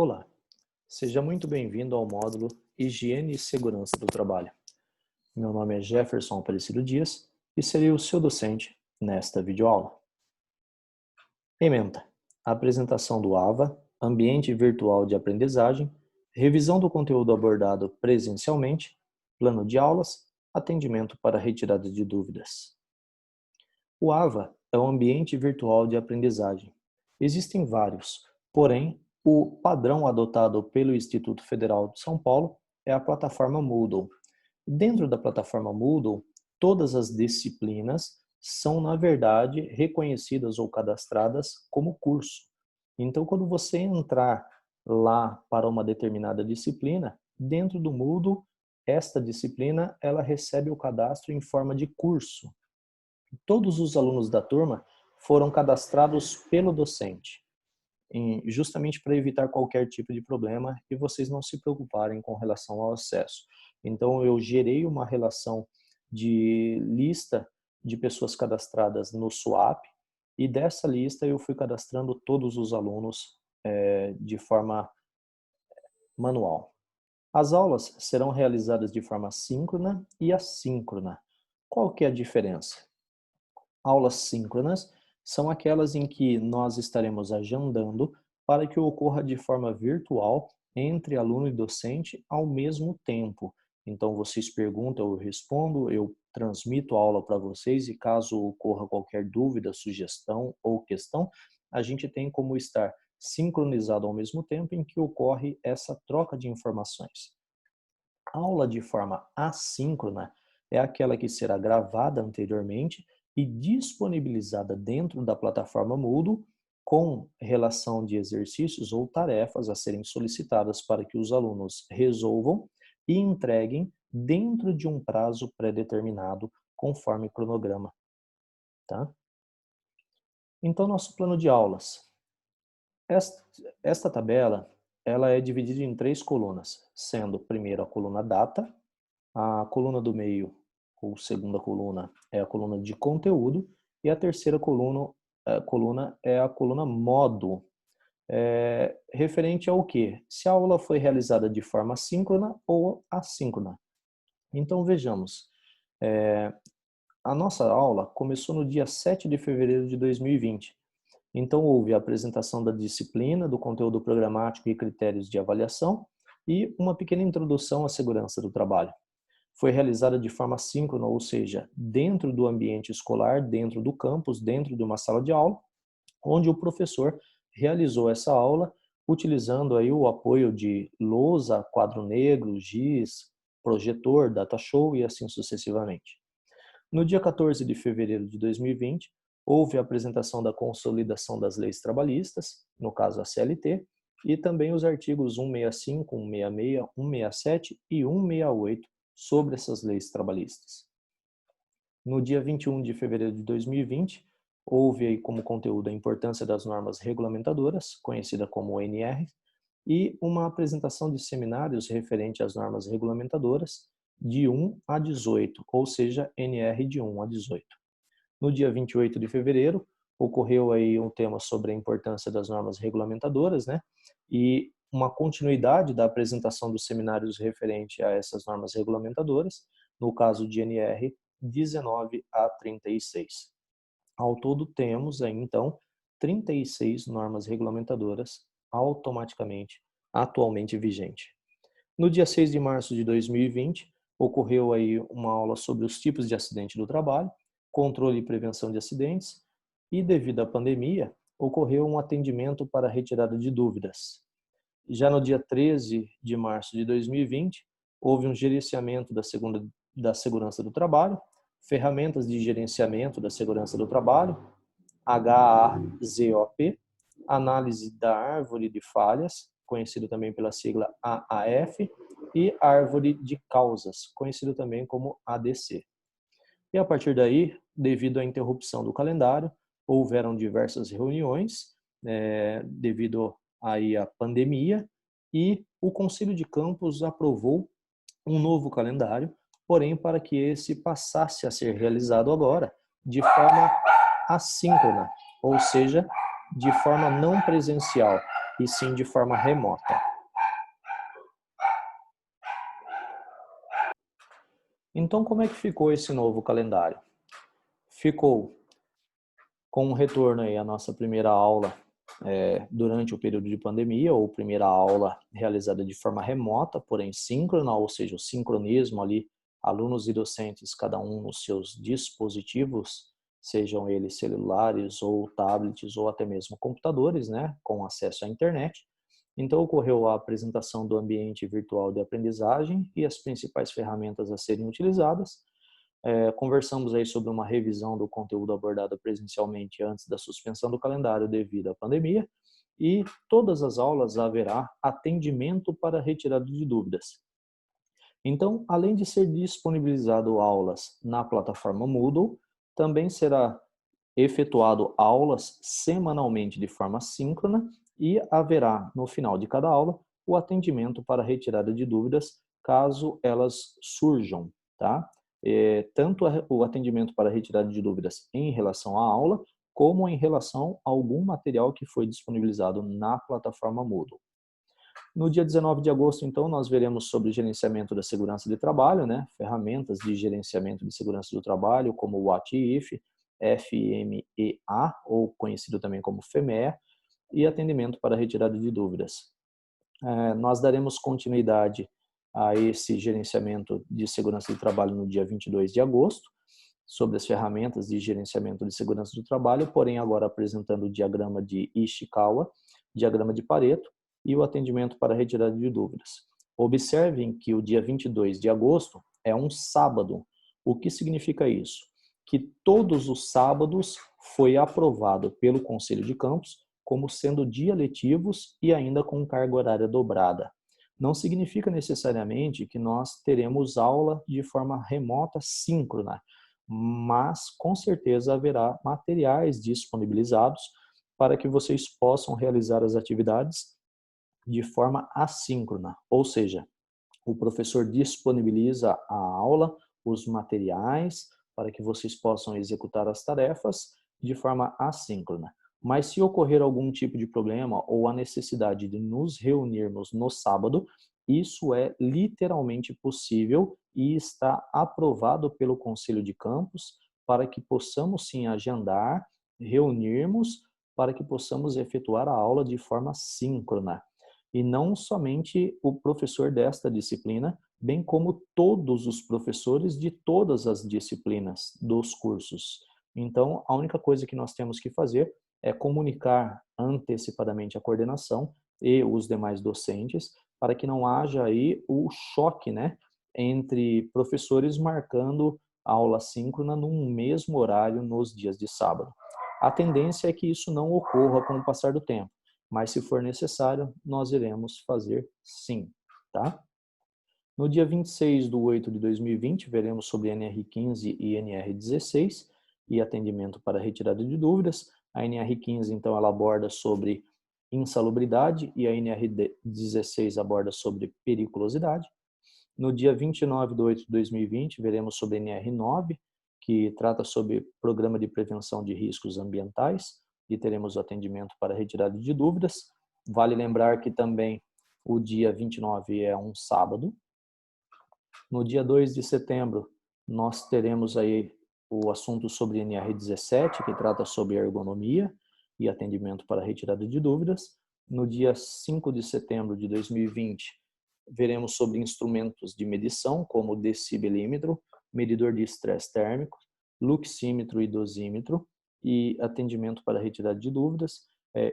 Olá, seja muito bem-vindo ao módulo Higiene e Segurança do Trabalho. Meu nome é Jefferson Aparecido Dias e serei o seu docente nesta videoaula. Ementa: apresentação do AVA, Ambiente Virtual de Aprendizagem, revisão do conteúdo abordado presencialmente, plano de aulas, atendimento para retirada de dúvidas. O AVA é um ambiente virtual de aprendizagem. Existem vários, porém, o padrão adotado pelo Instituto Federal de São Paulo é a plataforma Moodle. Dentro da plataforma Moodle, todas as disciplinas são, na verdade, reconhecidas ou cadastradas como curso. Então, quando você entrar lá para uma determinada disciplina, dentro do Moodle, esta disciplina ela recebe o cadastro em forma de curso. Todos os alunos da turma foram cadastrados pelo docente, justamente para evitar qualquer tipo de problema e vocês não se preocuparem com relação ao acesso. Então, eu gerei uma relação de lista de pessoas cadastradas no SWAP e dessa lista eu fui cadastrando todos os alunos de forma manual. As aulas serão realizadas de forma síncrona e assíncrona. Qual que é a diferença? Aulas síncronas são aquelas em que nós estaremos agendando para que ocorra de forma virtual entre aluno e docente ao mesmo tempo. Então, vocês perguntam, eu respondo, eu transmito a aula para vocês e caso ocorra qualquer dúvida, sugestão ou questão, a gente tem como estar sincronizado ao mesmo tempo em que ocorre essa troca de informações. A aula de forma assíncrona é aquela que será gravada anteriormente e disponibilizada dentro da plataforma Moodle com relação de exercícios ou tarefas a serem solicitadas para que os alunos resolvam e entreguem dentro de um prazo pré-determinado conforme cronograma. Tá? Então, nosso plano de aulas. Esta tabela ela é dividida em 3 colunas, sendo primeiro a coluna data, a coluna do meio, ou segunda coluna, é a coluna de conteúdo, e a terceira coluna é a coluna modo, referente ao quê? Se a aula foi realizada de forma síncrona ou assíncrona. Então, vejamos. A nossa aula começou no dia 7 de fevereiro de 2020. Então, houve a apresentação da disciplina, do conteúdo programático e critérios de avaliação e uma pequena introdução à segurança do trabalho. Foi realizada de forma síncrona, ou seja, dentro do ambiente escolar, dentro do campus, dentro de uma sala de aula, onde o professor realizou essa aula utilizando aí o apoio de lousa, quadro negro, giz, projetor, data show e assim sucessivamente. No dia 14 de fevereiro de 2020, houve a apresentação da consolidação das leis trabalhistas, no caso a CLT, e também os artigos 165, 166, 167 e 168 sobre essas leis trabalhistas. No dia 21 de fevereiro de 2020, houve aí como conteúdo a importância das normas regulamentadoras, conhecida como ONR, e uma apresentação de seminários referente às normas regulamentadoras de 1 a 18, ou seja, NR de 1 a 18. No dia 28 de fevereiro, ocorreu aí um tema sobre a importância das normas regulamentadoras, né? E uma continuidade da apresentação dos seminários referente a essas normas regulamentadoras, no caso de NR 19 a 36. Ao todo temos aí, então, 36 normas regulamentadoras atualmente vigente. No dia 6 de março de 2020, ocorreu aí uma aula sobre os tipos de acidente do trabalho, controle e prevenção de acidentes, e devido à pandemia, ocorreu um atendimento para retirada de dúvidas. Já no dia 13 de março de 2020, houve um gerenciamento da segurança do trabalho, ferramentas de gerenciamento da segurança do trabalho, HAZOP, análise da árvore de falhas, conhecido também pela sigla AAF, e árvore de causas, conhecido também como ADC. E a partir daí, devido à interrupção do calendário, houveram diversas reuniões, devido aí à pandemia, e o Conselho de Campus aprovou um novo calendário, porém para que esse passasse a ser realizado agora de forma assíncrona, ou seja, de forma não presencial. e sim de forma remota. Então, como é que ficou esse novo calendário? Ficou com um retorno aí à nossa primeira aula durante o período de pandemia, ou primeira aula realizada de forma remota, porém síncrona, ou seja, o sincronismo ali, alunos e docentes, cada um nos seus dispositivos, sejam eles celulares ou tablets ou até mesmo computadores, né, com acesso à internet. Então, ocorreu a apresentação do ambiente virtual de aprendizagem e as principais ferramentas a serem utilizadas. Conversamos aí sobre uma revisão do conteúdo abordado presencialmente antes da suspensão do calendário devido à pandemia, e todas as aulas haverá atendimento para retirada de dúvidas. Então, além de ser disponibilizado aulas na plataforma Moodle, também será efetuado aulas semanalmente de forma síncrona e haverá, no final de cada aula, o atendimento para retirada de dúvidas, caso elas surjam, tá? Tanto o atendimento para retirada de dúvidas em relação à aula, como em relação a algum material que foi disponibilizado na plataforma Moodle. No dia 19 de agosto, então, nós veremos sobre gerenciamento da segurança de trabalho, né? Ferramentas de gerenciamento de segurança do trabalho, como o WAT-IF, FMEA, ou conhecido também como FMEA, e atendimento para retirada de dúvidas. Nós daremos continuidade a esse gerenciamento de segurança do trabalho no dia 22 de agosto, sobre as ferramentas de gerenciamento de segurança do trabalho, porém agora apresentando o diagrama de Ishikawa, diagrama de Pareto e o atendimento para retirada de dúvidas. Observem que o dia 22 de agosto é um sábado. O que significa isso? Que todos os sábados foi aprovado pelo Conselho de Campus como sendo dia letivos e ainda com carga horária dobrada. Não significa necessariamente que nós teremos aula de forma remota síncrona, mas com certeza haverá materiais disponibilizados para que vocês possam realizar as atividades de forma assíncrona, ou seja, o professor disponibiliza a aula, os materiais, para que vocês possam executar as tarefas de forma assíncrona. Mas se ocorrer algum tipo de problema ou a necessidade de nos reunirmos no sábado, isso é literalmente possível e está aprovado pelo Conselho de Campus para que possamos sim agendar, reunirmos, para que possamos efetuar a aula de forma síncrona. E não somente o professor desta disciplina, bem como todos os professores de todas as disciplinas dos cursos. Então, a única coisa que nós temos que fazer é comunicar antecipadamente a coordenação e os demais docentes, para que não haja aí o choque, né, entre professores marcando aula síncrona num mesmo horário nos dias de sábado. A tendência é que isso não ocorra com o passar do tempo, mas se for necessário, nós iremos fazer sim, tá? No dia 26 de 8 de 2020, veremos sobre NR15 e NR16 e atendimento para retirada de dúvidas. A NR15, então, ela aborda sobre insalubridade e a NR16 aborda sobre periculosidade. No dia 29 de 8 de 2020, veremos sobre NR9, que trata sobre Programa de Prevenção de Riscos Ambientais, e teremos o atendimento para retirada de dúvidas. Vale lembrar que também o dia 29 é um sábado. No dia 2 de setembro, nós teremos aí o assunto sobre NR17, que trata sobre ergonomia e atendimento para retirada de dúvidas. No dia 5 de setembro de 2020, veremos sobre instrumentos de medição, como decibelímetro, medidor de estresse térmico, luxímetro e dosímetro, e atendimento para retirada de dúvidas.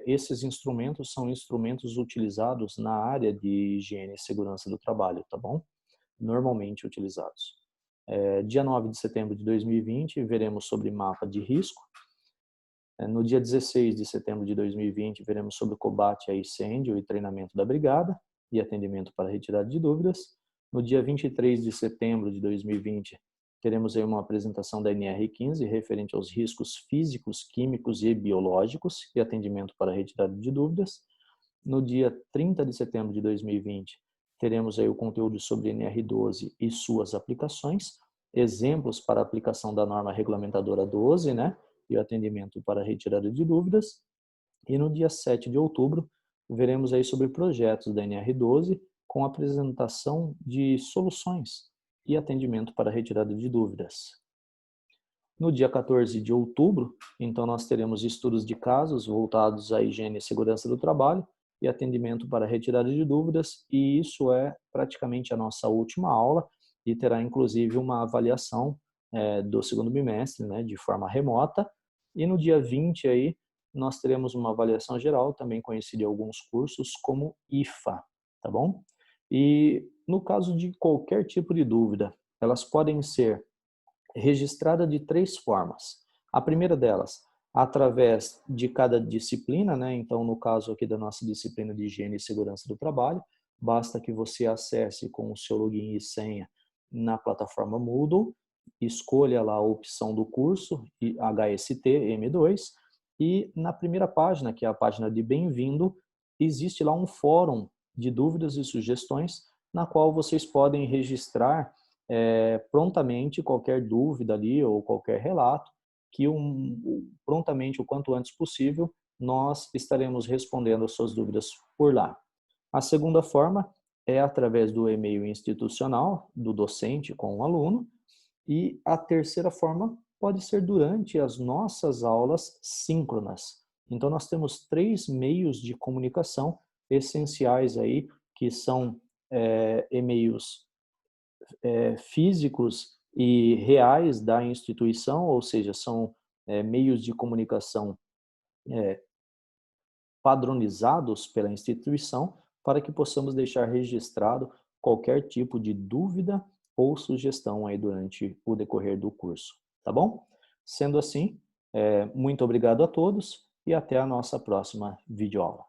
Esses instrumentos são instrumentos utilizados na área de higiene e segurança do trabalho, tá bom? Normalmente utilizados. Dia 9 de setembro de 2020, veremos sobre mapa de risco. No dia 16 de setembro de 2020, veremos sobre combate a incêndio e treinamento da brigada e atendimento para retirada de dúvidas. No dia 23 de setembro de 2020, teremos aí uma apresentação da NR15 referente aos riscos físicos, químicos e biológicos e atendimento para retirada de dúvidas. No dia 30 de setembro de 2020, teremos aí o conteúdo sobre NR12 e suas aplicações, exemplos para a aplicação da norma regulamentadora 12, né, e o atendimento para retirada de dúvidas. E no dia 7 de outubro, veremos aí sobre projetos da NR12 com apresentação de soluções e atendimento para retirada de dúvidas. No dia 14 de outubro, então nós teremos estudos de casos voltados à higiene e segurança do trabalho e atendimento para retirada de dúvidas, e isso é praticamente a nossa última aula e terá inclusive uma avaliação do segundo bimestre, né, de forma remota. E no dia 20 aí nós teremos uma avaliação geral, também conhecida em alguns cursos como IFA, tá bom? E no caso de qualquer tipo de dúvida, elas podem ser registrada de 3 formas. A primeira delas, através de cada disciplina, né? Então, no caso aqui da nossa disciplina de higiene e segurança do trabalho, basta que você acesse com o seu login e senha na plataforma Moodle, escolha lá a opção do curso, HST M2, e na primeira página, que é a página de bem-vindo, existe lá um fórum de dúvidas e sugestões, na qual vocês podem registrar prontamente qualquer dúvida ali ou qualquer relato, que prontamente, o quanto antes possível, nós estaremos respondendo as suas dúvidas por lá. A segunda forma é através do e-mail institucional do docente com o aluno, e a terceira forma pode ser durante as nossas aulas síncronas. Então, nós temos 3 meios de comunicação essenciais aí, que são e-mails físicos e reais da instituição, ou seja, são meios de comunicação padronizados pela instituição, para que possamos deixar registrado qualquer tipo de dúvida ou sugestão aí durante o decorrer do curso, tá bom? Sendo assim, muito obrigado a todos e até a nossa próxima videoaula.